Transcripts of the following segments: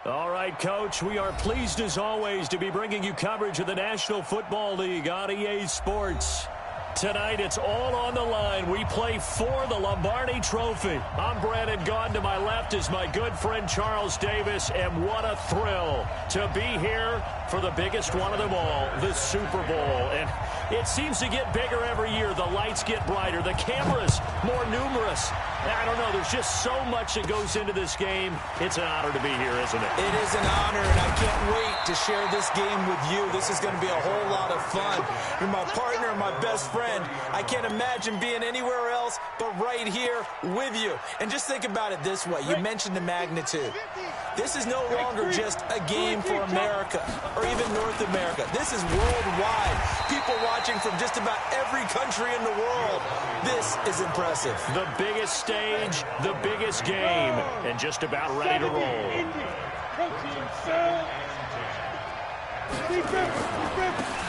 All right, Coach, we are pleased as always to be bringing you coverage of the National Football League on EA Sports. Tonight, it's all on the line. We play for the Lombardi Trophy. I'm Brandon Gaudin. To my left is my good friend Charles Davis, and what a thrill to be here for the biggest one of them all, the Super Bowl. And it seems to get bigger every year. The lights get brighter. The cameras more numerous. I don't know. There's just so much that goes into this game. It's an honor to be here, isn't it? It is an honor, and I can't wait to share this game with you. This is going to be a whole lot of fun. You're my partner and my best friend. I can't imagine being anywhere else but right here with you. And just think about it this way. You mentioned the magnitude. This is no longer just a game for America or even North America. This is worldwide. People watching from just about every country in the world. This is impressive. The biggest stage, the biggest game, and just about ready to roll.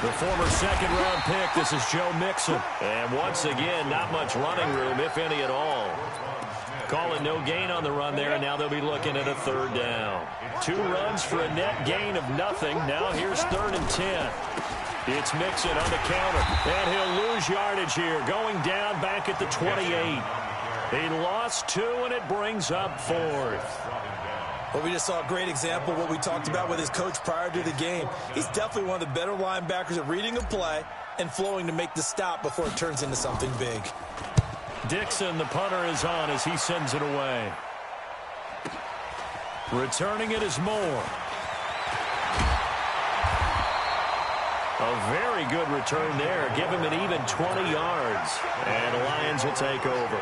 The former second-round pick, this is Joe Mixon. And once again, not much running room, if any at all. Calling no gain on the run there, and now they'll be looking at a third down. 2 runs for a net gain of nothing. Now here's 3rd and 10. It's Mixon on the counter, and he'll lose yardage here, going down back at the 28. He lost 2, and it brings up 4th. Well, we just saw a great example of what we talked about with his coach prior to the game. He's definitely one of the better linebackers at reading a play and flowing to make the stop before it turns into something big. Dixon, the punter, is on as he sends it away. Returning it is Moore. A very good return there. Give him an even 20 yards. And the Lions will take over.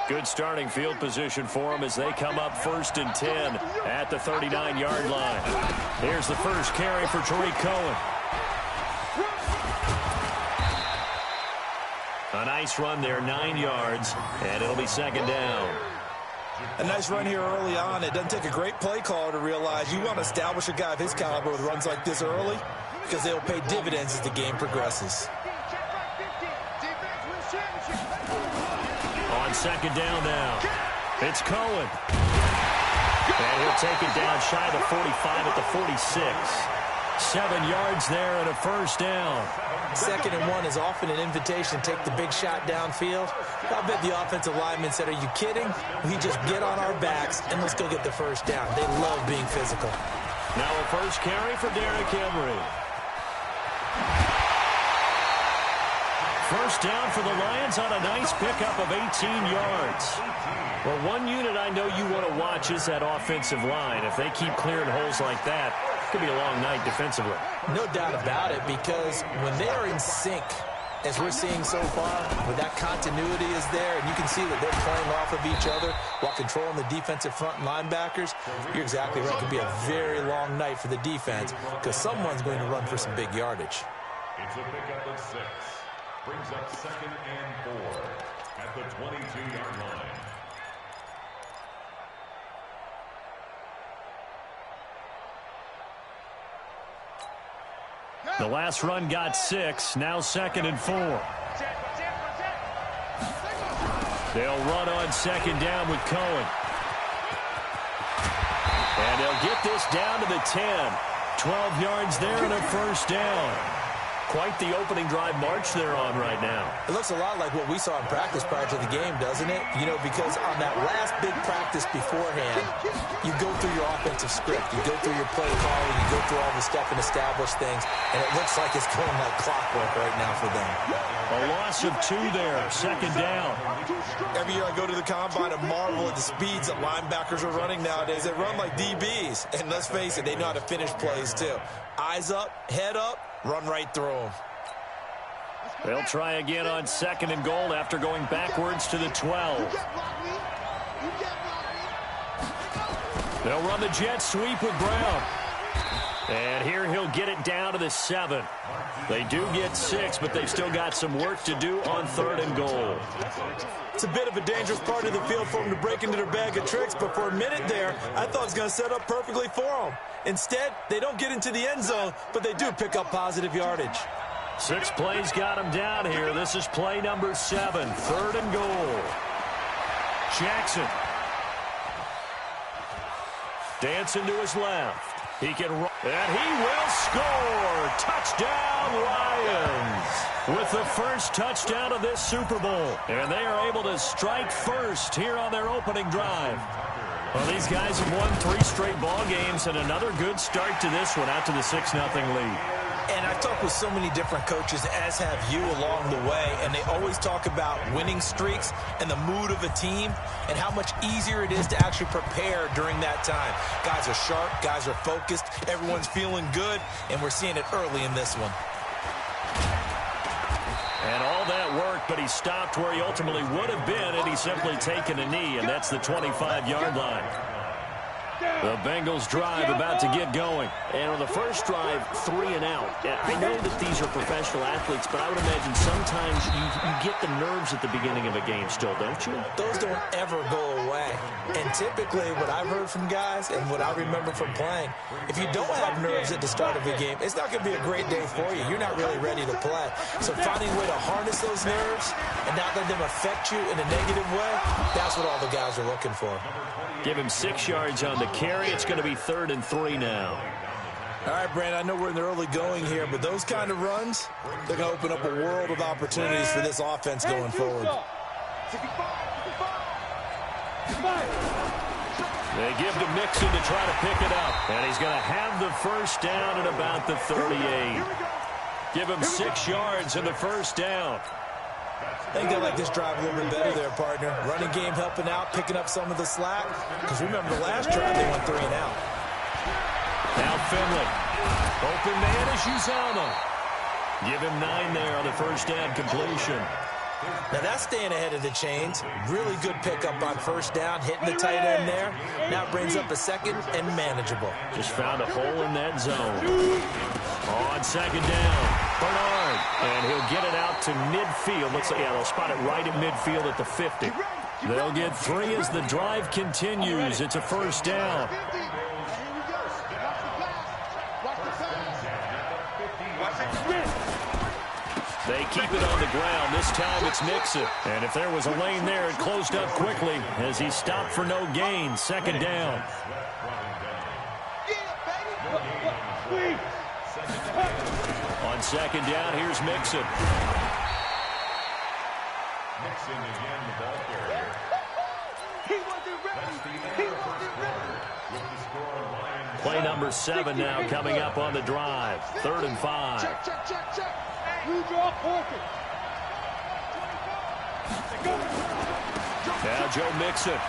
Good starting field position for them as they come up 1st and 10 at the 39-yard line. Here's the first carry for Tariq Cohen. A nice run there, 9 yards, and it'll be 2nd down. A nice run here early on. It doesn't take a great play caller to realize you want to establish a guy of his caliber with runs like this early because they'll pay dividends as the game progresses. On 2nd down now, it's Cohen. And he'll take it down shy of the 45 at the 46. 7 yards there and a 1st down. 2nd and 1 is often an invitation to take the big shot downfield. I bet the offensive lineman said, are you kidding? We just get on our backs and let's go get the 1st down. They love being physical. Now a first carry for Derrick Henry. 1st down for the Lions on a nice pickup of 18 yards. Well, one unit I know you want to watch is that offensive line. If they keep clearing holes like that, it could be a long night defensively. No doubt about it, because when they are in sync, as we're seeing so far, where that continuity is there, and you can see that they're playing off of each other while controlling the defensive front linebackers, you're exactly right. It could be a very long night for the defense because someone's going to run for some big yardage. It's a pickup of 6. Brings up 2nd and 4 at the 22-yard line. The last run got 6. Now 2nd and 4. They'll run on 2nd down with Cohen. And they'll get this down to the 10. 12 yards there and a 1st down. Quite the opening drive march they're on right now. It looks a lot like what we saw in practice prior to the game, doesn't it? You know, because on that last big practice beforehand, you go through your offensive script. You go through your play calling. You go through all the stuff and establish things. And it looks like it's going like clockwork right now for them. A loss of 2 there. 2nd down. Every year I go to the combine and marvel at the speeds that linebackers are running nowadays. They run like DBs. And let's face it, they know how to finish plays too. Eyes up, head up, run right through them. They'll try again on 2nd and goal after going backwards to the 12. They'll run the jet sweep with Brown. And here he'll get it down to the 7. They do get 6, but they've still got some work to do on 3rd and goal. It's a bit of a dangerous part of the field for them to break into their bag of tricks, but for a minute there, I thought it was going to set up perfectly for them. Instead, they don't get into the end zone, but they do pick up positive yardage. 6 plays got him down here. This is play number 7, 3rd and goal. Jackson. Dancing to his left. He can run, and he will score. Touchdown, Lions. With the first touchdown of this Super Bowl. And they are able to strike first here on their opening drive. Well, these guys have won 3 straight ball games and another good start to this one out to the 6-0 lead. And I've talked with so many different coaches, as have you, along the way, and they always talk about winning streaks and the mood of a team and how much easier it is to actually prepare during that time. Guys are sharp, guys are focused, everyone's feeling good, and we're seeing it early in this one. And all that work, but he stopped where he ultimately would have been had he simply taken a knee, and that's the 25-yard line. The Bengals drive about to get going. And on the first drive, 3 and out. I know that these are professional athletes, but I would imagine sometimes you get the nerves at the beginning of a game still, don't you? Those don't ever go away. And typically what I've heard from guys and what I remember from playing, if you don't have nerves at the start of a game, it's not going to be a great day for you. You're not really ready to play. So finding a way to harness those nerves and not let them affect you in a negative way, that's what all the guys are looking for. Give him 6 yards on the carry. It's going to be 3rd and 3 now. All right, Brandon, I know we're in the early going here, but those kind of runs, they're going to open up a world of opportunities for this offense going forward. They give to Mixon to try to pick it up. And he's going to have the first down at about the 38. Give him 6 yards in the first down. I think they like this drive a little bit better there, partner. Running game helping out, picking up some of the slack. Because remember, the last drive they went 3 and out. Now Finley. Open man is Uzama. Give him 9 there on the first down completion. Now that's staying ahead of the chains. Really good pickup on first down, hitting the tight end there. Now it brings up a 2nd and manageable. Just found a hole in that zone. On 2nd down, Bernard. And he'll get it out to midfield. Looks like, yeah, they'll spot it right at midfield at the 50. They'll get 3 as the drive continues. It's a first down. They keep it on the ground. This time it's Mixon. And if there was a lane there, it closed up quickly as he stopped for no gain. 2nd down. On 2nd down, here's Mixon. Mixon again, the ball carrier. Play number 7 now coming up on the drive. 3rd and 5. Now Joe Mixon.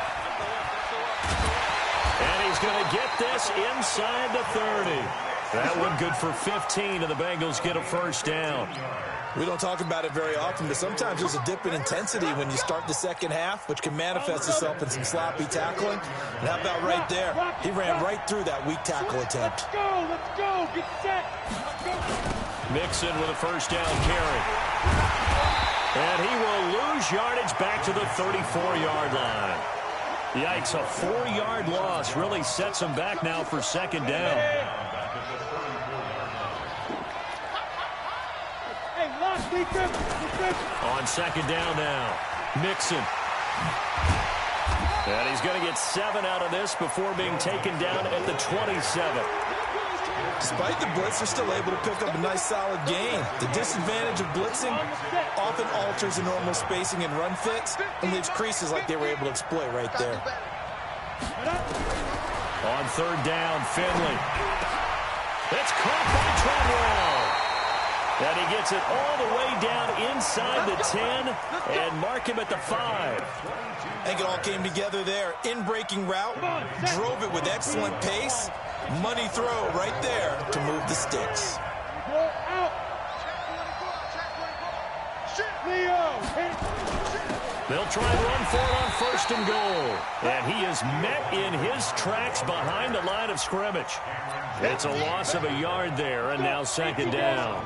And he's going to get this inside the 30. That one good for 15, and the Bengals get a first down. We don't talk about it very often, but sometimes there's a dip in intensity when you start the second half, which can manifest itself in some sloppy tackling. And how about right there? He ran right through that weak tackle attempt. Let's go, get set. Mixon with a first down carry. And he will lose yardage back to the 34-yard line. Yikes, a 4-yard loss really sets him back now for 2nd down. On 2nd down now, Mixon. And he's going to get 7 out of this before being taken down at the 27. Despite the blitz, they're still able to pick up a nice solid gain. The disadvantage of blitzing often alters the normal spacing and run fits and leaves creases like they were able to exploit right there. On 3rd down, Finley. It's caught by Treadwell. And he gets it all the way down inside the 10 and mark him at the 5. I think it all came together there. In-breaking route, drove it with excellent pace. Money throw right there to move the sticks. They'll try and run for it on 1st and goal. And he is met in his tracks behind the line of scrimmage. It's a loss of a yard there, and now 2nd down.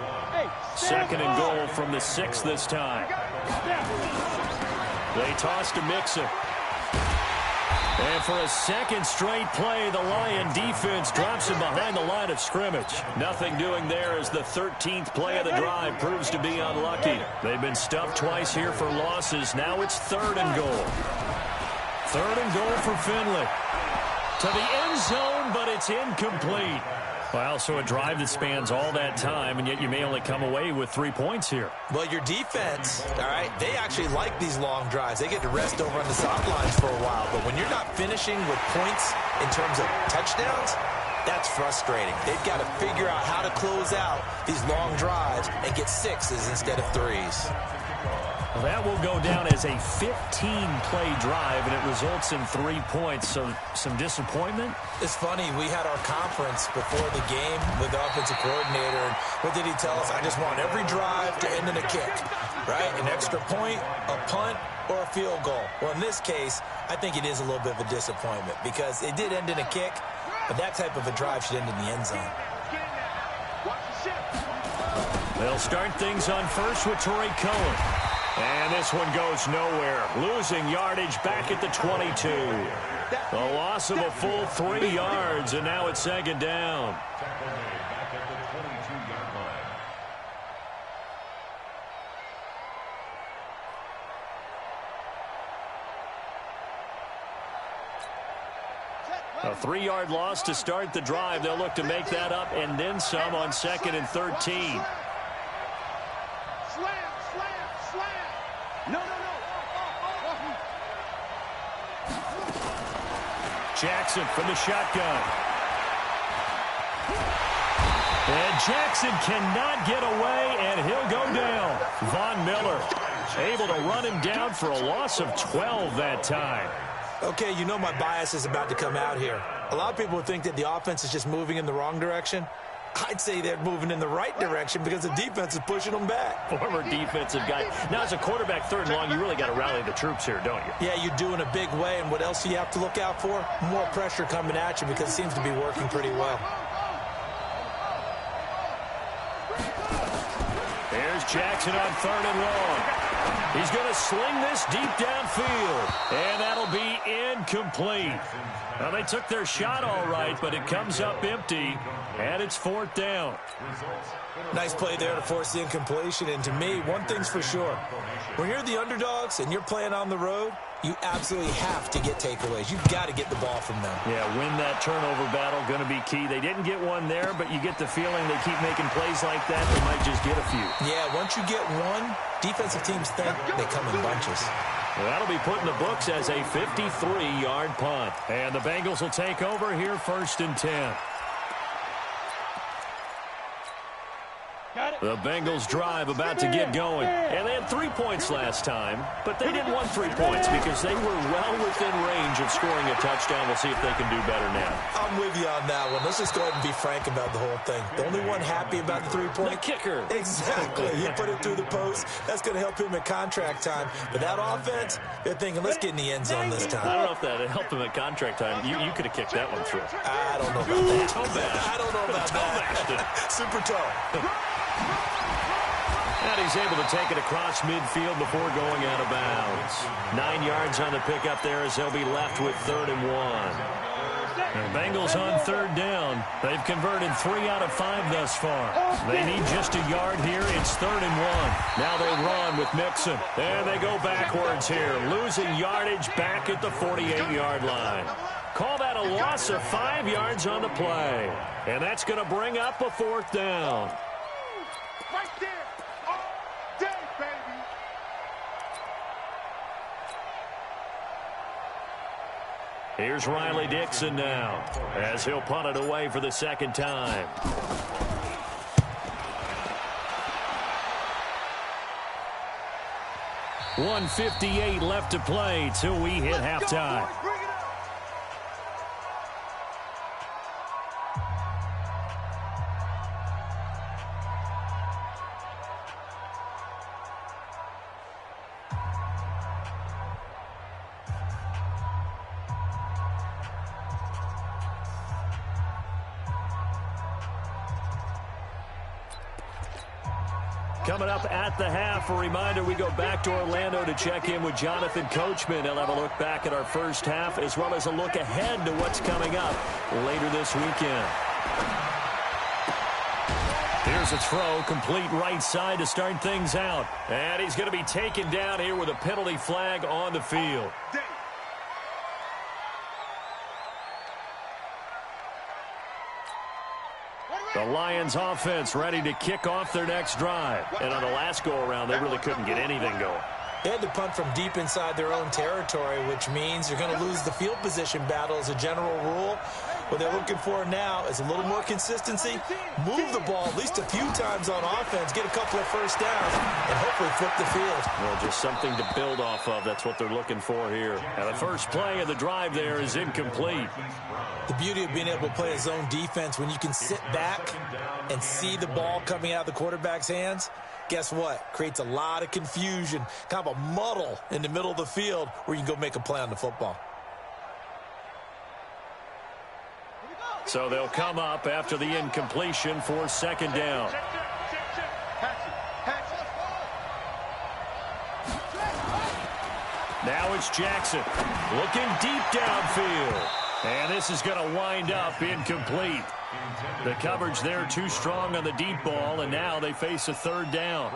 2nd and goal from the 6 this time. They toss to Mixon. And for a second straight play, the Lion defense drops him behind the line of scrimmage. Nothing doing there as the 13th play of the drive proves to be unlucky. They've been stuffed twice here for losses. Now it's 3rd and goal. 3rd and goal for Finley. To the end zone, but it's incomplete. Well, so a drive that spans all that time, and yet you may only come away with 3 points here. Well, your defense, all right, they actually like these long drives. They get to rest over on the sidelines for a while. But when you're not finishing with points in terms of touchdowns, that's frustrating. They've got to figure out how to close out these long drives and get 6s instead of 3s. Well, that will go down as a 15-play drive, and it results in 3 points. So some disappointment? It's funny. We had our conference before the game with the offensive coordinator. And what did he tell us? I just want every drive to end in a kick, right? An extra point, a punt, or a field goal. Well, in this case, I think it is a little bit of a disappointment because it did end in a kick, but that type of a drive should end in the end zone. They'll start things on 1st with Torrey Cohen. And this one goes nowhere. Losing yardage back at the 22. A loss of a full 3 yards, and now it's 2nd down. Back at the 22-yard line. A 3-yard loss to start the drive. They'll look to make that up and then some on 2nd and 13. Jackson from the shotgun. And Jackson cannot get away, and he'll go down. Von Miller able to run him down for a loss of 12 that time. Okay, you know my bias is about to come out here. A lot of people would think that the offense is just moving in the wrong direction. I'd say they're moving in the right direction because the defense is pushing them back. Former defensive guy. Now, as a quarterback 3rd and long, you really got to rally the troops here, don't you? Yeah, you do in a big way. And what else do you have to look out for? More pressure coming at you because it seems to be working pretty well. There's Jackson on 3rd and long. He's going to sling this deep downfield, and that'll be incomplete. Now, they took their shot all right, but it comes up empty, and it's 4th down. Nice play there to force the incompletion. And to me, one thing's for sure. When you're the underdogs and you're playing on the road, you absolutely have to get takeaways. You've got to get the ball from them. Yeah, win that turnover battle, going to be key. They didn't get one there, but you get the feeling they keep making plays like that, they might just get a few. Yeah, once you get one, defensive teams think they come in bunches. Well, that'll be put in the books as a 53-yard punt. And the Bengals will take over here 1st and 10. The Bengals drive about to get going. And they had 3 points last time, but they didn't want 3 points because they were well within range of scoring a touchdown. We'll see if they can do better now. I'm with you on that one. Let's just go ahead and be frank about the whole thing. The only one happy about the 3-point. The kicker. Exactly. He put it through the post. That's going to help him at contract time. But that offense, they're thinking, let's get in the end zone this time. I don't know if that helped him at contract time. You could have kicked that one through. I don't know about that. Toe bash. I don't know about that. Super toe. And he's able to take it across midfield before going out of bounds. 9 yards on the pickup there as they'll be left with 3rd and 1. The Bengals on 3rd down. They've converted 3 out of 5 thus far. They need just a yard here. It's 3rd and 1. Now they run with Mixon. And they go backwards here, losing yardage back at the 48-yard line. Call that a loss of 5 yards on the play. And that's going to bring up a 4th down. Right there. All day, baby. Here's Riley Dixon now as he'll punt it away for the 2nd time. .158 left to play till we hit halftime. Coming up at the half, a reminder, we go back to Orlando to check in with Jonathan Coachman. He'll have a look back at our first half as well as a look ahead to what's coming up later this weekend. Here's a throw, complete right side to start things out. And he's going to be taken down here with a penalty flag on the field. The Lions offense ready to kick off their next drive. And on the last go-around, they really couldn't get anything going. They had to punt from deep inside their own territory, which means you're going to lose the field position battle as a general rule. What they're looking for now is a little more consistency, move the ball at least a few times on offense, get a couple of first downs, and hopefully flip the field. Well, just something to build off of. That's what they're looking for here. And the first play of the drive there is incomplete. The beauty of being able to play a zone defense when you can sit back and see the ball coming out of the quarterback's hands, guess what? Creates a lot of confusion, kind of a muddle in the middle of the field where you can go make a play on the football. So they'll come up after the incompletion for second down. Now it's Jackson looking deep downfield. And this is going to wind up incomplete. The coverage there too strong on the deep ball, and now they face a third down.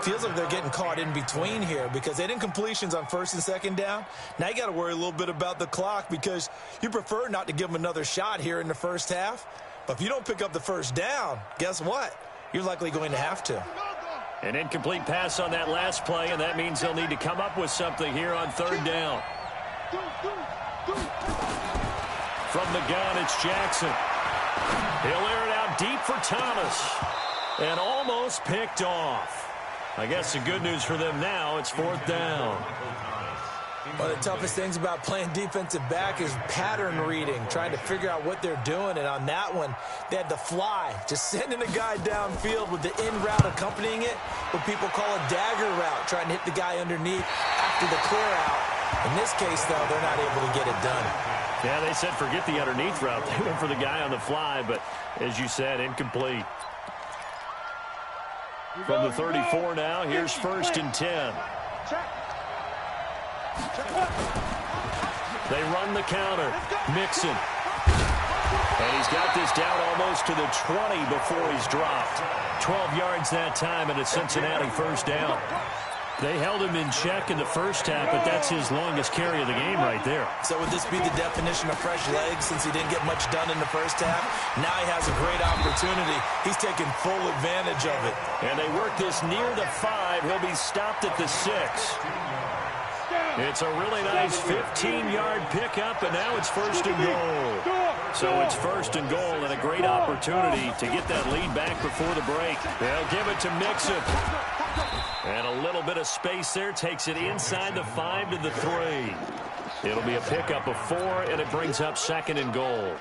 Feels like they're getting caught in between here because they didn't completions on first and second down. Now you got to worry a little bit about the clock because you prefer not to give them another shot here in the first half. But if you don't pick up the first down, guess what? You're likely going to have to. An incomplete pass on that last play, and that means they'll need to come up with something here on third down. From the gun, it's Jackson. He'll air it out deep for Thomas. And almost picked off. I guess the good news for them now, it's fourth down. One of the toughest things about playing defensive back is pattern reading, trying to figure out what they're doing. And on that one, they had to fly, just sending a guy downfield with the in route accompanying it, what people call a dagger route, trying to hit the guy underneath after the clear out. In this case, though, they're not able to get it done. Yeah, they said forget the underneath route. They went for the guy on the fly, but as you said, incomplete. From the 34 now, here's first and 10. They run the counter. Mixon. And he's got this down almost to the 20 before he's dropped. 12 yards that time, and a Cincinnati first down. They held him in check in the first half, but that's his longest carry of the game right there. So would this be the definition of fresh legs since he didn't get much done in the first half? Now he has a great opportunity. He's taking full advantage of it. And they work this near the 5. He'll be stopped at the 6. It's a really nice 15-yard pickup, and now it's first and goal. So it's first and goal and a great opportunity to get that lead back before the break. They'll give it to Mixon. And a little bit of space there takes it inside the 5 to the 3. It'll be a pickup of 4, and it brings up second and goal.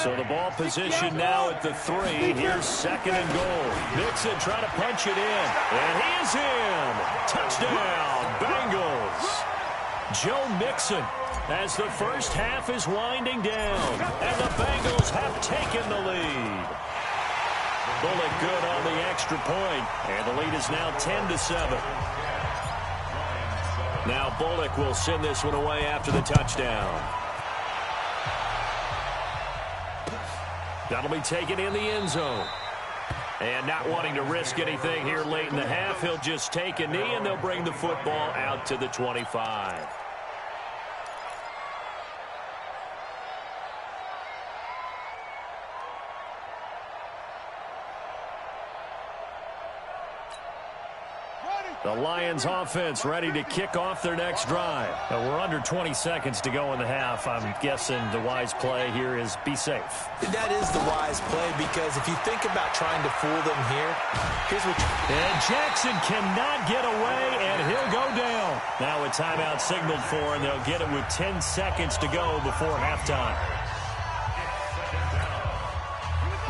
So the ball position now at the 3. Here's second and goal. Mixon trying to punch it in. And he is in. Touchdown, Bengals. Joe Mixon as the first half is winding down. And the Bengals have taken the lead. Bullock good on the extra point, and the lead is now 10-7. Now Bullock will send this one away after the touchdown. That'll be taken in the end zone. And not wanting to risk anything here late in the half, he'll just take a knee, and they'll bring the football out to the 25. The Lions offense ready to kick off their next drive. We're under 20 seconds to go in the half. I'm guessing the wise play here is be safe. That is the wise play because if you think about trying to fool them here, here's what And Jackson cannot get away, and he'll go down. Now a timeout signaled for, and they'll get it with 10 seconds to go before halftime.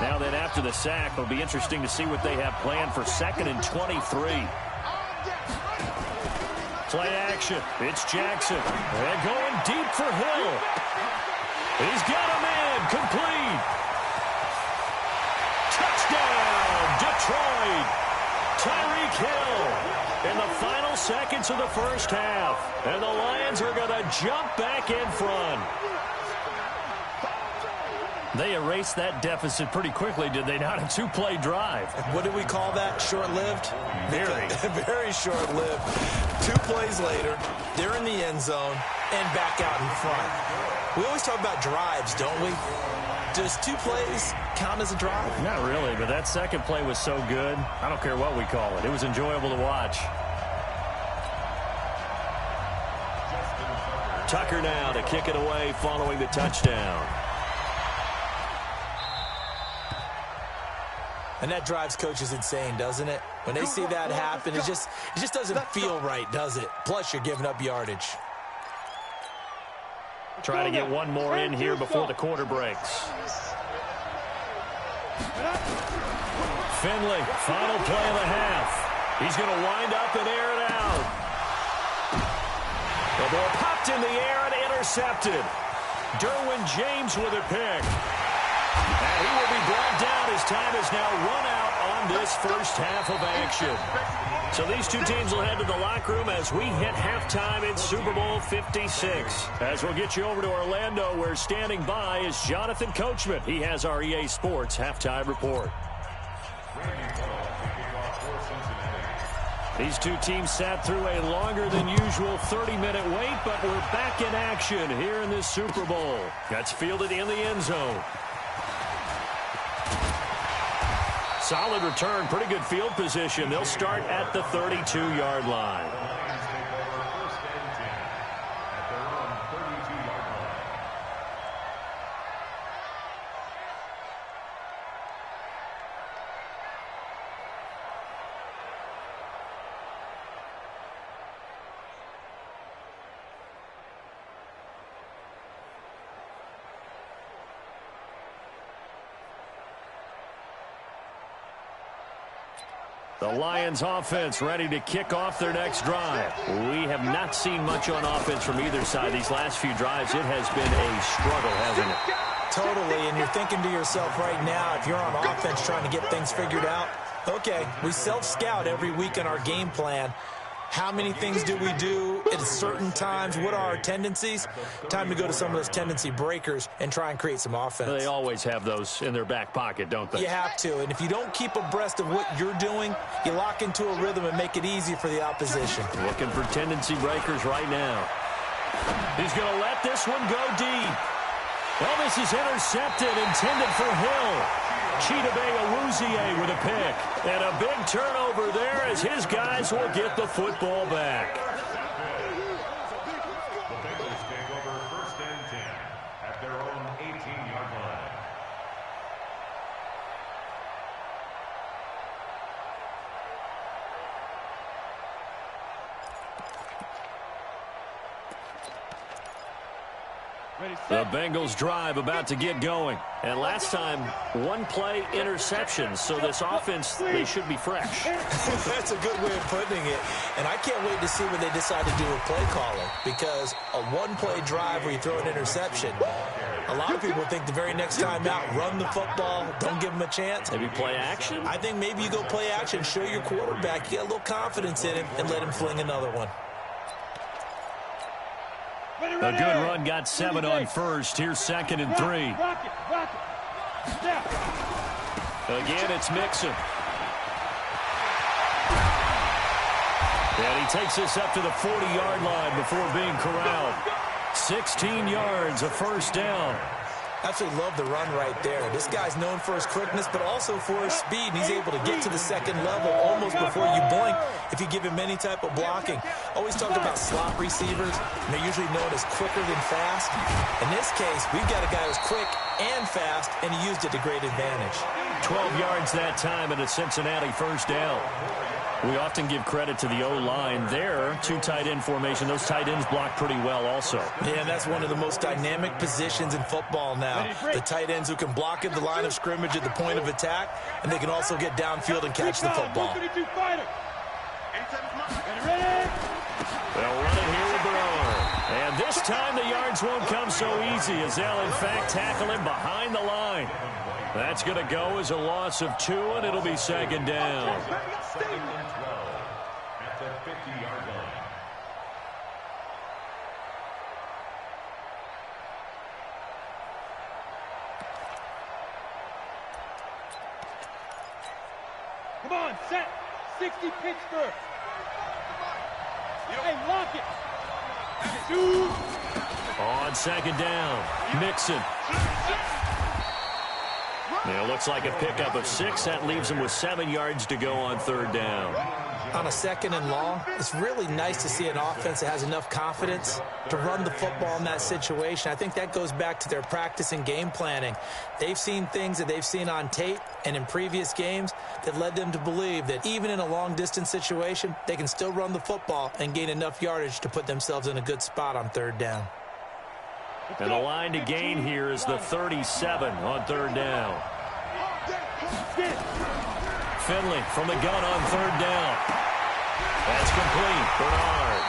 Now then, after the sack, it'll be interesting to see what they have planned for second and 23. Play action. It's Jackson. And going deep for Hill. He's got him in. Complete. Touchdown, Detroit. Tyree kill in the final seconds of the first half. And the Lions are going to jump back in front. They erased that deficit pretty quickly, did they not? A two-play drive. What do we call that? Short-lived? Very. Very short-lived. 2 plays later, they're in the end zone and back out in front. We always talk about drives, don't we? Does 2 plays count as a drive? Not really, but that second play was so good. I don't care what we call it. It was enjoyable to watch. Tucker now to kick it away following the touchdown. And that drives coaches insane, doesn't it? When they see that happen, it just doesn't feel right, does it? Plus, you're giving up yardage. Try to get one more in here before the quarter breaks. Finley, final play of the half. He's going to wind up and air it out. The ball popped in the air and intercepted. Derwin James with a pick. And he will be brought down as time is now run out on this first half of action. So these two teams will head to the locker room as we hit halftime in Super Bowl 56. As we'll get you over to Orlando, where standing by is Jonathan Coachman. He has our EA Sports halftime report. These two teams sat through a longer than usual 30-minute wait, but we're back in action here in this Super Bowl. That's fielded in the end zone. Solid return, pretty good field position. They'll start at the 32-yard line. The Lions offense ready to kick off their next drive. We have not seen much on offense from either side these last few drives. It has been a struggle, hasn't it? Totally, and you're thinking to yourself right now, if you're on offense trying to get things figured out, okay, we self-scout every week in our game plan. How many things do we do at certain times? What are our tendencies? Time to go to some of those tendency breakers and try and create some offense. They always have those in their back pocket, don't they? You have to, and if you don't keep abreast of what you're doing, you lock into a rhythm and make it easy for the opposition. Looking for tendency breakers right now. He's going to let this one go deep. Well, this is intercepted, intended for Hill. Chidobe Awuzie with a pick. And a big turnover there as his guys will get the football back. The Bengals take over 1st and 10 at their own 18-yard line. The Bengals drive about to get going. And last time, one play interception. So this offense, they should be fresh. That's a good way of putting it. And I can't wait to see what they decide to do with play calling. Because a one-play drive where you throw an interception, a lot of people think the very next time out, run the football, don't give them a chance. Maybe play action? I think maybe you go play action, show your quarterback, you get a little confidence in him, and let him fling another one. A good run, got 7 on first. Here's 2nd and 3. Again, it's Mixon. And he takes this up to the 40-yard line before being corralled. 16 yards, a first down. Absolutely love the run right there. This guy's known for his quickness, but also for his speed. And he's able to get to the second level almost before you blink if you give him any type of blocking. Always talk about slot receivers, and they're usually known as quicker than fast. In this case, we've got a guy who's quick and fast, and he used it to great advantage. 12 yards that time and a Cincinnati first down. We often give credit to the O-line there. 2 tight end formation. Those tight ends block pretty well also. Yeah, that's one of the most dynamic positions in football now. The tight ends who can block at the line of scrimmage at the point of attack, and they can also get downfield and catch the football. They'll run it here with Brewer. And this time the yards won't come so easy as they'll, in fact, tackle him behind the line. That's going to go as a loss of 2, and it'll be 2nd down. 50-yard line. Come on, set. 60 Pittsburgh. Hey, lock it. Shoot. On second down, Mixon. It looks like a pickup of 6. That leaves him with 7 yards to go on third down. On a second and long, it's really nice to see an offense that has enough confidence to run the football in that situation. I think that goes back to their practice and game planning. They've seen things that they've seen on tape and in previous games that led them to believe that even in a long-distance situation, they can still run the football and gain enough yardage to put themselves in a good spot on third down. And the line to gain here is the 37 on third down. Finley from the gun on third down. That's complete. Bernard.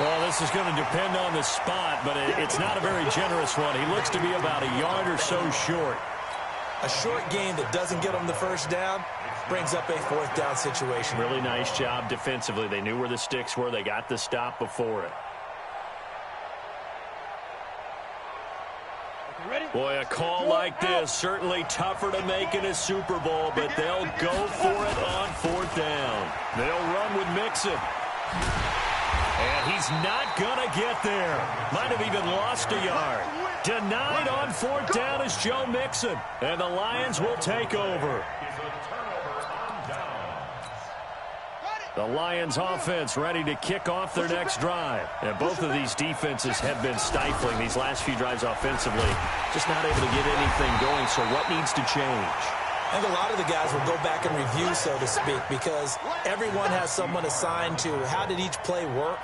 Well, this is going to depend on the spot, but it's not a very generous one. He looks to be about a yard or so short. A short game that doesn't get them the first down brings up a fourth down situation. Really nice job defensively. They knew where the sticks were. They got the stop before it. Boy, a call like this, certainly tougher to make in a Super Bowl, but they'll go for it on fourth down. They'll run with Mixon. And he's not going to get there. Might have even lost a yard. Denied on fourth down is Joe Mixon. And the Lions will take over. The Lions offense ready to kick off their next drive. And both of these defenses have been stifling these last few drives offensively. Just not able to get anything going, so what needs to change? I think a lot of the guys will go back and review, so to speak, because everyone has someone assigned to how did each play work.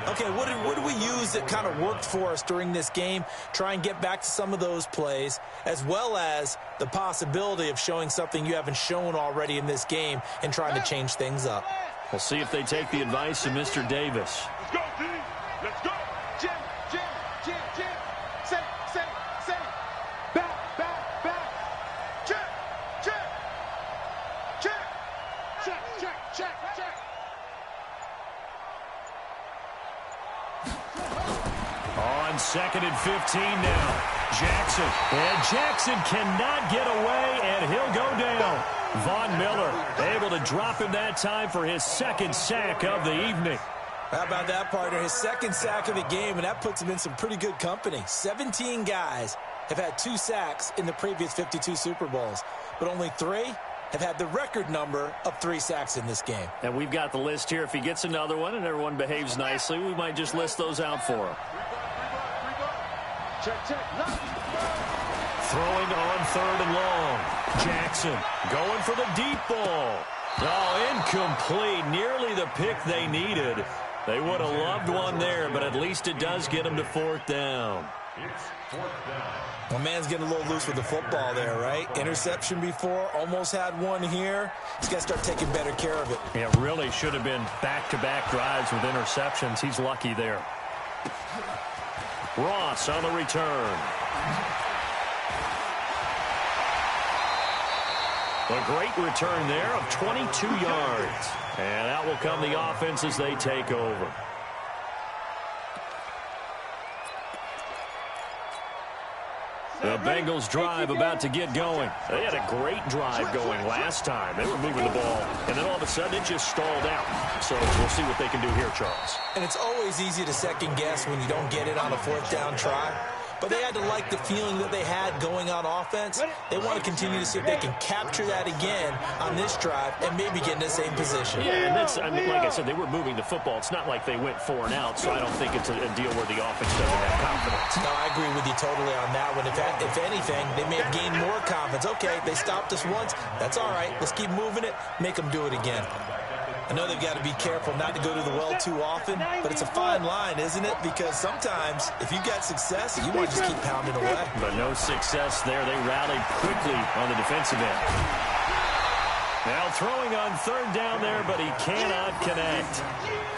Okay, what did we use that kind of worked for us during this game? Try and get back to some of those plays, as well as the possibility of showing something you haven't shown already in this game and trying to change things up. We'll see if they take the advice of Mr. Davis. Let's go, D. Let's go. Jim. Say. Back. Check. On second and 15 now. Jackson. And Jackson cannot get away, and he'll go down. Von Miller able to drop him that time for his second sack of the evening. How about that, partner? His second sack of the game, and that puts him in some pretty good company. 17 guys have had 2 sacks in the previous 52 Super Bowls, but only 3 have had the record number of 3 sacks in this game. And we've got the list here. If he gets another one and everyone behaves nicely, we might just list those out for him. Check. Throwing on third and long. Jackson going for the deep ball. Oh, incomplete. Nearly the pick they needed. They would have loved one there, but at least it does get them to fourth down. It's fourth down. Well, man's getting a little loose with the football there, right? Interception before, almost had one here. He's got to start taking better care of it. It really should have been back-to-back drives with interceptions. He's lucky there. Ross on the return. A great return there of 22 yards. And out will come the offense as they take over. The Bengals drive about to get going. They had a great drive going last time. They were moving the ball, and then all of a sudden it just stalled out. So we'll see what they can do here, Charles. And it's always easy to second guess when you don't get it on a fourth down try. But they had to like the feeling that they had going on offense. They want to continue to see if they can capture that again on this drive and maybe get in the same position. Yeah, and that's, I mean, like I said, they were moving the football. It's not like they went 4 and out, so I don't think it's a deal where the offense doesn't have confidence. No, I agree with you totally on that one. If anything, they may have gained more confidence. Okay, they stopped us once. That's all right. Let's keep moving it. Make them do it again. I know they've got to be careful not to go to the well too often, but it's a fine line, isn't it? Because sometimes, if you've got success, you want to just keep pounding away. But no success there. They rallied quickly on the defensive end. Now throwing on third down there, but he cannot connect.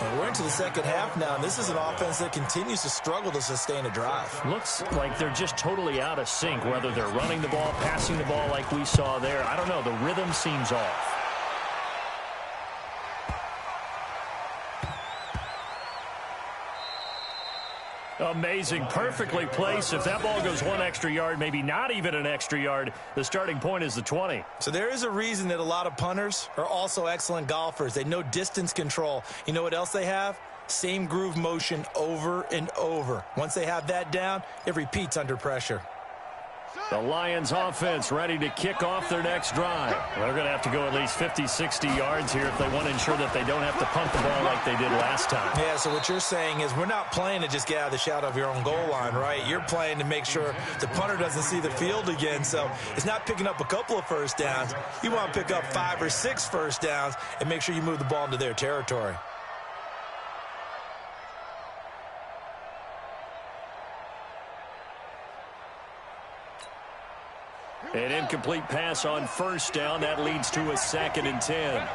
And we're into the second half now, and this is an offense that continues to struggle to sustain a drive. Looks like they're just totally out of sync, whether they're running the ball, passing the ball like we saw there. I don't know. The rhythm seems off. Amazing. Perfectly placed. If that ball goes one extra yard, maybe not even an extra yard, the starting point is the 20. So there is a reason that a lot of punters are also excellent golfers. They know distance control. You know what else they have? Same groove motion over and over. Once they have that down, it repeats under pressure. The Lions offense ready to kick off their next drive. They're going to have to go at least 50, 60 yards here if they want to ensure that they don't have to punt the ball like they did last time. Yeah, so what you're saying is we're not playing to just get out of the shadow of your own goal line, right? You're playing to make sure the punter doesn't see the field again. So it's not picking up a couple of first downs. You want to pick up 5 or 6 first downs and make sure you move the ball into their territory. An incomplete pass on first down. That leads to a 2nd and 10.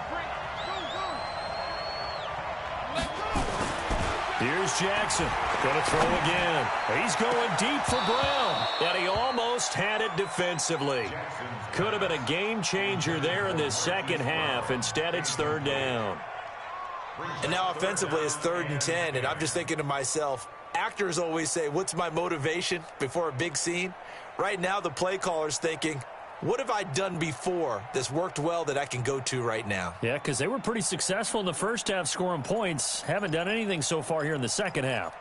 Here's Jackson. Going to throw again. He's going deep for Brown. And he almost had it defensively. Could have been a game changer there in this second half. Instead, it's 3rd down. And now offensively, it's 3rd and 10. And I'm just thinking to myself, actors always say, what's my motivation before a big scene? Right now, the play caller's thinking, what have I done before that's worked well that I can go to right now? Yeah, because they were pretty successful in the first half scoring points. Haven't done anything so far here in the second half.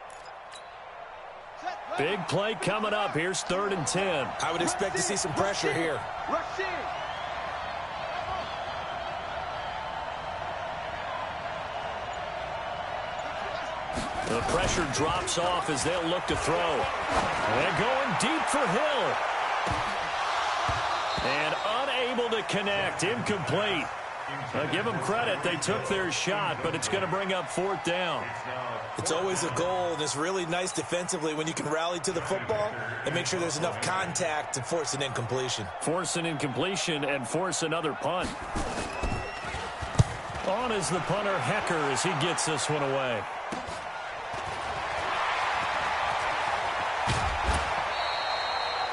Big play coming up. Here's 3rd and 10. I would expect to see some pressure here. The pressure drops off as they'll look to throw. And going deep for Hill. And unable to connect. Incomplete. Give them credit. They took their shot, but it's going to bring up 4th down. It's always a goal, and it's really nice defensively when you can rally to the football and make sure there's enough contact to force an incompletion. Force an incompletion and force another punt. On is the punter, Hecker, as he gets this one away.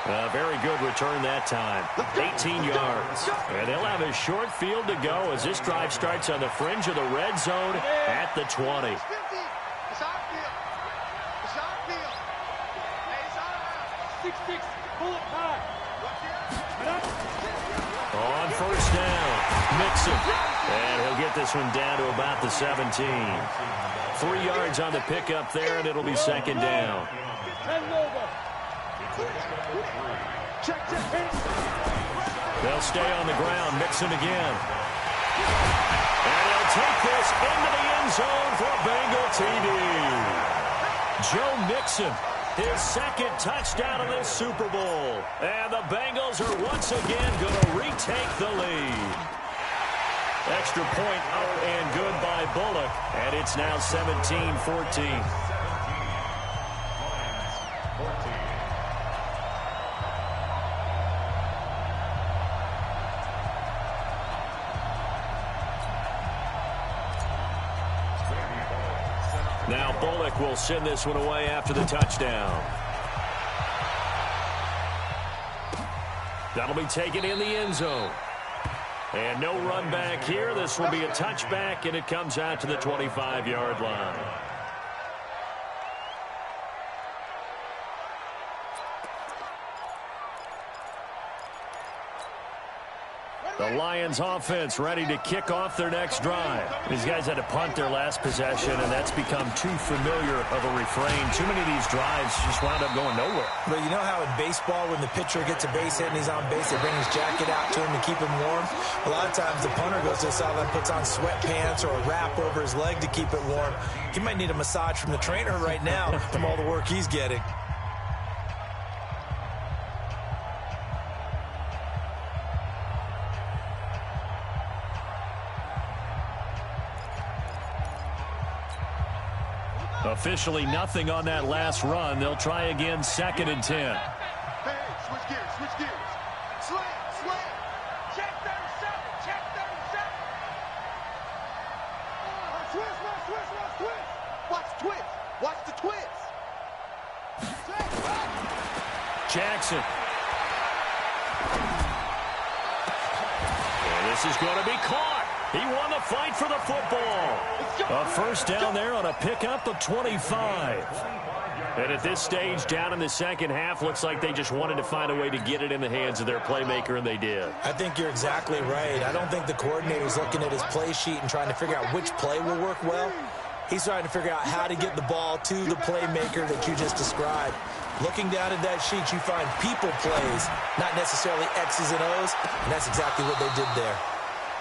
A very good return that time. 18 yards. And they'll have a short field to go as this drive starts on the fringe of the red zone at the 20. On first down, Mixon. And he'll get this one down to about the 17. 3 yards on the pickup there, and it'll be 2nd down. They'll stay on the ground. Mixon again. And he'll take this into the end zone for a Bengal TD. Joe Mixon, his 2nd touchdown of this Super Bowl. And the Bengals are once again going to retake the lead. Extra point up and good by Bullock. And it's now 17-14. Now Bullock will send this one away after the touchdown. That'll be taken in the end zone. And no run back here. This will be a touchback, and it comes out to the 25-yard line. The Lions offense ready to kick off their next drive. These guys had to punt their last possession, and that's become too familiar of a refrain. Too many of these drives just wound up going nowhere. But you know how in baseball, when the pitcher gets a base hit and he's on base, they bring his jacket out to him to keep him warm? A lot of times the punter goes to the sideline, puts on sweatpants or a wrap over his leg to keep it warm. He might need a massage from the trainer right now from all the work he's getting. Officially nothing on that last run. They'll try again, 2nd and 10. Hey, switch gears, switch gears. Slant, slant. Check 37, check 37. Twist, watch, twist. Watch twist. Watch the twist. Jackson. And this is going to be caught. He won the fight for the football. A first down there on a pickup of 25. And at this stage, down in the second half, looks like they just wanted to find a way to get it in the hands of their playmaker, and they did. I think you're exactly right. I don't think the coordinator's looking at his play sheet and trying to figure out which play will work well. He's trying to figure out how to get the ball to the playmaker that you just described. Looking down at that sheet, you find people plays, not necessarily X's and O's, and that's exactly what they did there.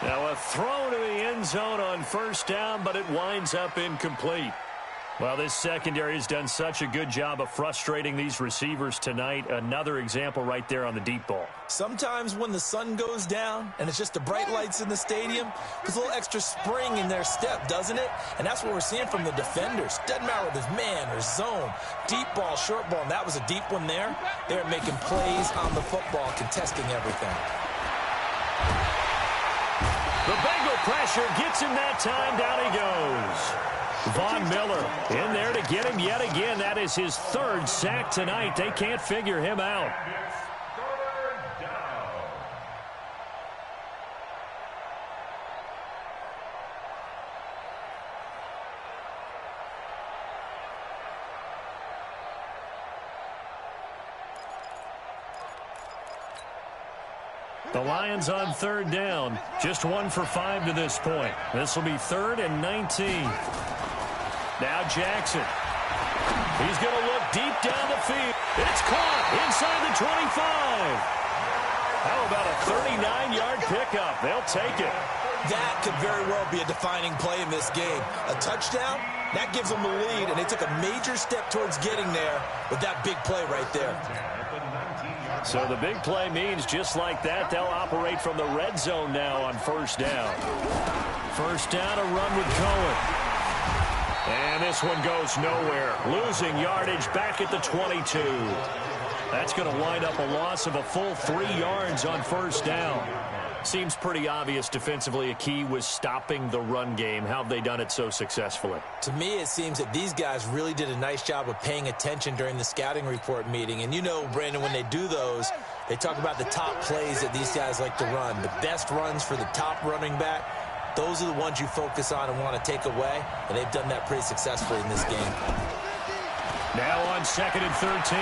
Now a throw to the end zone on first down, but it winds up incomplete. Well, this secondary has done such a good job of frustrating these receivers tonight. Another example right there on the deep ball. Sometimes when the sun goes down and it's just the bright lights in the stadium, there's a little extra spring in their step, doesn't it? And that's what we're seeing from the defenders. Doesn't matter whether it's man or zone, deep ball, short ball, and that was a deep one there. They're making plays on the football, contesting everything. The Bengal pressure gets him that time. Down he goes. Von Miller in there to get him yet again. That is his third sack tonight. They can't figure him out. The Lions on third down. Just 1 for 5 to this point. This will be 3rd and 19. Now Jackson. He's going to look deep down the field. It's caught inside the 25. How about a 39-yard pickup? They'll take it. That could very well be a defining play in this game. A touchdown, that gives them the lead, and they took a major step towards getting there with that big play right there. So the big play means just like that, they'll operate from the red zone now on first down. First down, a run with Cohen. And this one goes nowhere. Losing yardage back at the 22. That's going to wind up a loss of a full 3 yards on first down. Seems pretty obvious defensively a key was stopping the run game. How have they done it so successfully? To me, it seems that these guys really did a nice job of paying attention during the scouting report meeting. And you know, Brandon, when they do those, they talk about the top plays that these guys like to run. The best runs for the top running back. Those are the ones you focus on and want to take away, and they've done that pretty successfully in this game. Now on 2nd and 13,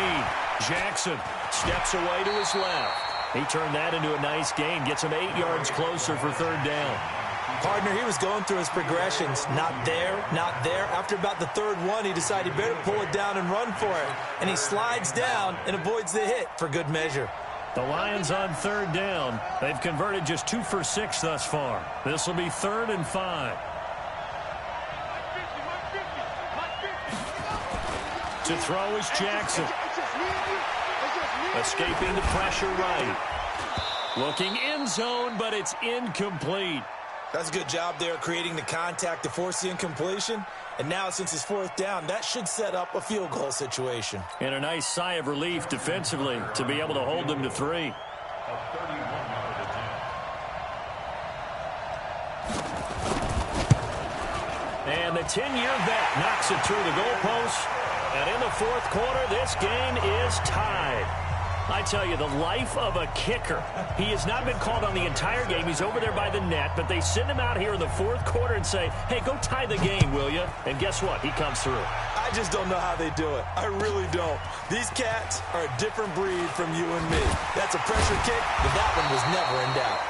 Jackson steps away to his left. He turned that into a nice gain, gets him 8 yards closer for 3rd down. Partner, he was going through his progressions. Not there, not there. After about the 3rd one, he decided he better pull it down and run for it. And he slides down and avoids the hit for good measure. The Lions on 3rd down. They've converted just 2 for 6 thus far. This will be 3rd and 5. To throw is Jackson. Escaping the pressure right. Looking end zone, but it's incomplete. That's a good job there creating the contact to force the incompletion. And now since it's 4th down, that should set up a field goal situation. And a nice sigh of relief defensively to be able to hold them to 3. And the 10-year vet knocks it through the goalpost. And in the 4th quarter, this game is tied. I tell you, the life of a kicker. He has not been called on the entire game. He's over there by the net, but they send him out here in the 4th quarter and say, hey, go tie the game, will you? And guess what? He comes through. I just don't know how they do it. I really don't. These cats are a different breed from you and me. That's a pressure kick, but that one was never in doubt.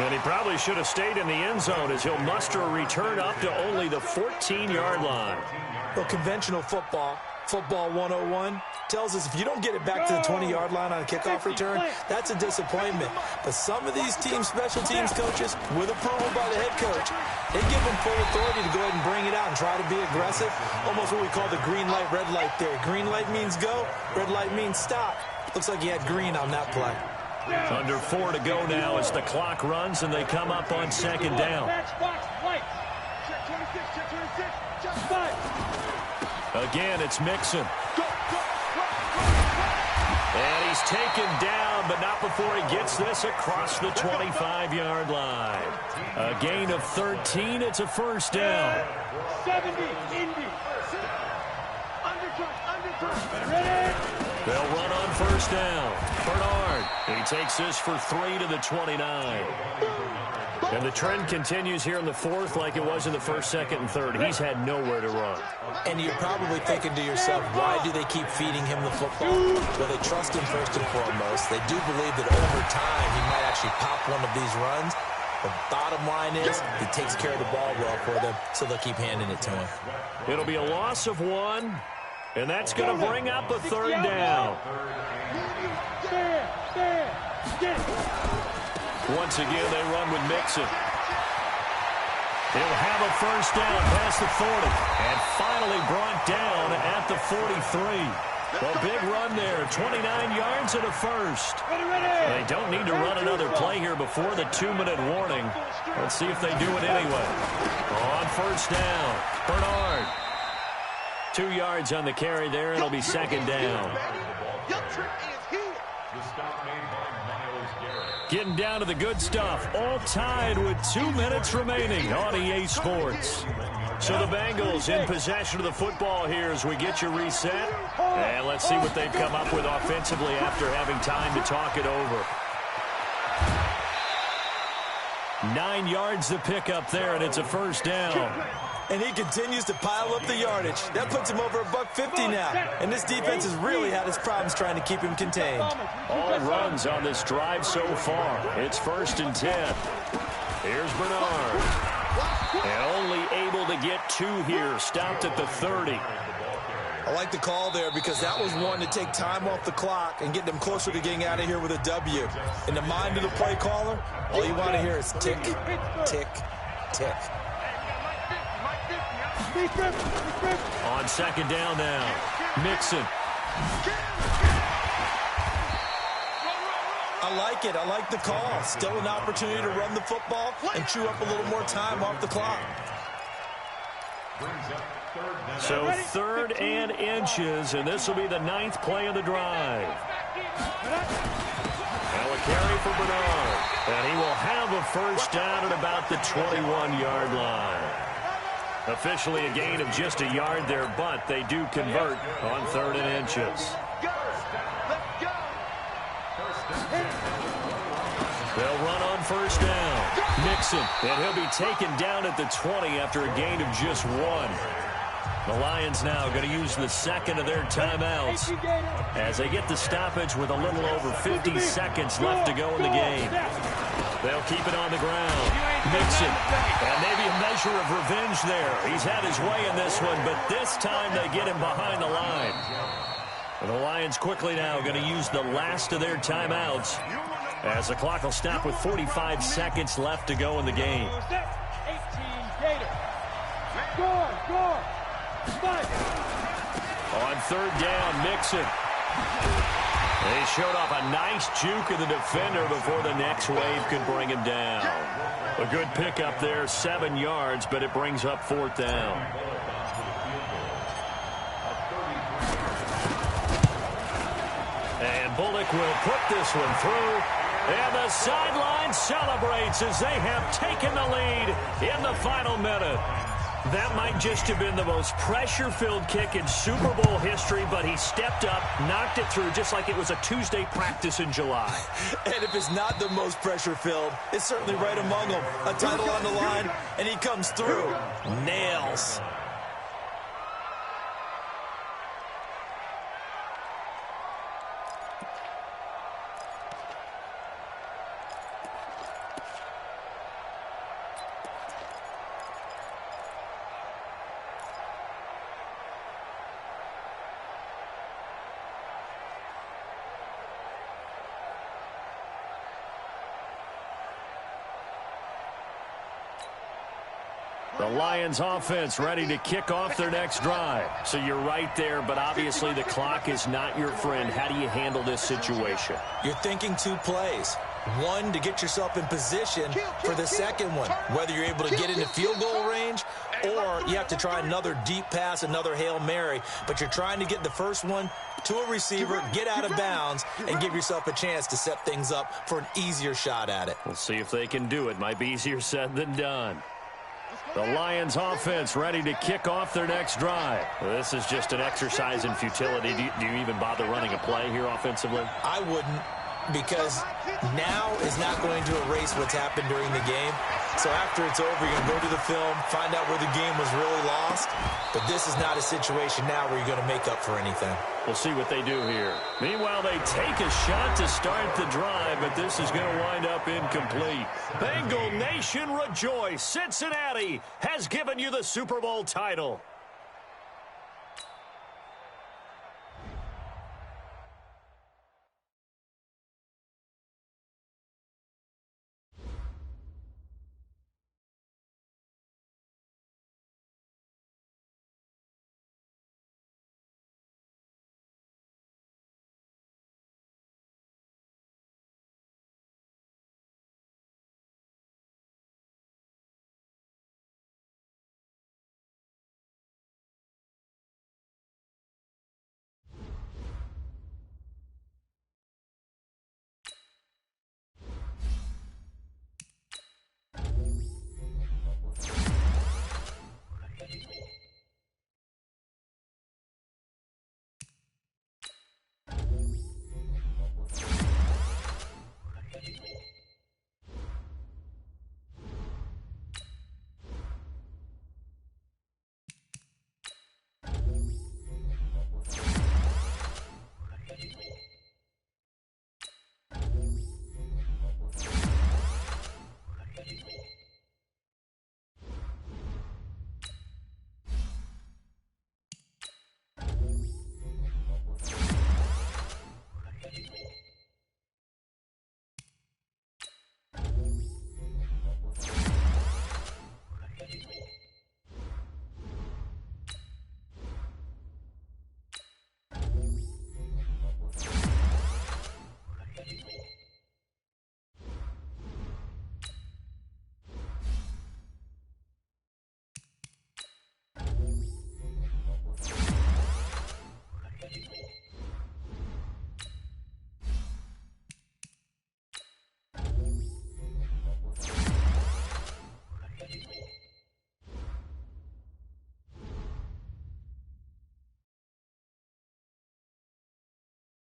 And he probably should have stayed in the end zone as he'll muster a return up to only the 14-yard line. Well, conventional football 101, tells us if you don't get it back to the 20-yard line on a kickoff return, that's a disappointment. But some of these special teams coaches, with approval by the head coach, they give them full authority to go ahead and bring it out and try to be aggressive. Almost what we call the green light, red light theory. Green light means go, red light means stop. Looks like he had green on that play. Under 4 to go now as the clock runs and they come up on 2nd down. Again, it's Mixon. And he's taken down, but not before he gets this across the 25-yard line. A gain of 13. It's a first down. 70, Indy. Undercut. Ready? They'll run on first down. Bernard, he takes this for 3 to the 29. And the trend continues here in the fourth like it was in the first, second, and third. He's had nowhere to run. And you're probably thinking to yourself, why do they keep feeding him the football? Well, they trust him first and foremost. They do believe that over time he might actually pop one of these runs. The bottom line is he takes care of the ball well for them, so they'll keep handing it to him. It'll be a loss of 1, and that's going to bring up a third down. Once again, they run with Mixon. He'll have a first down past the 40, and finally brought down at the 43. A big run there, 29 yards and a first. They don't need to run another play here before the 2-minute warning. Let's see if they do it anyway. On first down, Bernard. 2 yards on the carry there, and it'll be second down. Getting down to the good stuff, all tied with 2 minutes remaining on EA Sports. So the Bengals in possession of the football here as we get you reset. And let's see what they've come up with offensively after having time to talk it over. 9 yards to pick up there, and it's a first down. And he continues to pile up the yardage. That puts him over $150 now. And this defense has really had its problems trying to keep him contained. All runs on this drive so far. It's 1st and 10. Here's Bernard. And only able to get 2 here. Stopped at the 30. I like the call there because that was one to take time off the clock and get them closer to getting out of here with a W. In the mind of the play caller, all you want to hear is tick, tick, tick. On second down now, Mixon. I like it. I like the call. Still an opportunity to run the football and chew up a little more time off the clock. So 3rd and inches, and this will be the 9th play of the drive. Now a carry for Bernard, and he will have a first down at about the 21-yard line. Officially a gain of just a yard there, but they do convert on 3rd and inches. They'll run on first down. Mixon, and he'll be taken down at the 20 after a gain of just 1. The Lions now going to use the second of their timeouts as they get the stoppage with a little over 50 seconds left to go in the game. They'll keep it on the ground. Mixon, and maybe a measure of revenge there. He's had his way in this one, but this time they get him behind the line. And the Lions quickly now going to use the last of their timeouts as the clock will stop with 45 seconds left to go in the game. On 3rd down, Mixon. They showed off a nice juke of the defender before the next wave could bring him down. A good pickup there, 7 yards, but it brings up 4th down. And Bullock will put this one through. And the sideline celebrates as they have taken the lead in the final minute. That might just have been the most pressure-filled kick in Super Bowl history, but he stepped up, knocked it through just like it was a Tuesday practice in July. And if it's not the most pressure-filled, it's certainly right among them. A title on the line, and he comes through. Nails. The Lions offense ready to kick off their next drive. So you're right there, but obviously the clock is not your friend. How do you handle this situation? You're thinking 2 plays. One, to get yourself in position for the second one, whether you're able to get into field goal range or you have to try another deep pass, another Hail Mary. But you're trying to get the first one to a receiver, get out of bounds, and give yourself a chance to set things up for an easier shot at it. We'll see if they can do it. Might be easier said than done. The Lions offense ready to kick off their next drive. This is just an exercise in futility. Do you even bother running a play here offensively? I wouldn't, because now is not going to erase what's happened during the game. So after it's over, you're going to go to the film, find out where the game was really lost. But this is not a situation now where you're going to make up for anything. We'll see what they do here. Meanwhile, they take a shot to start the drive, but this is going to wind up incomplete. Bengal Nation rejoice. Cincinnati has given you the Super Bowl title.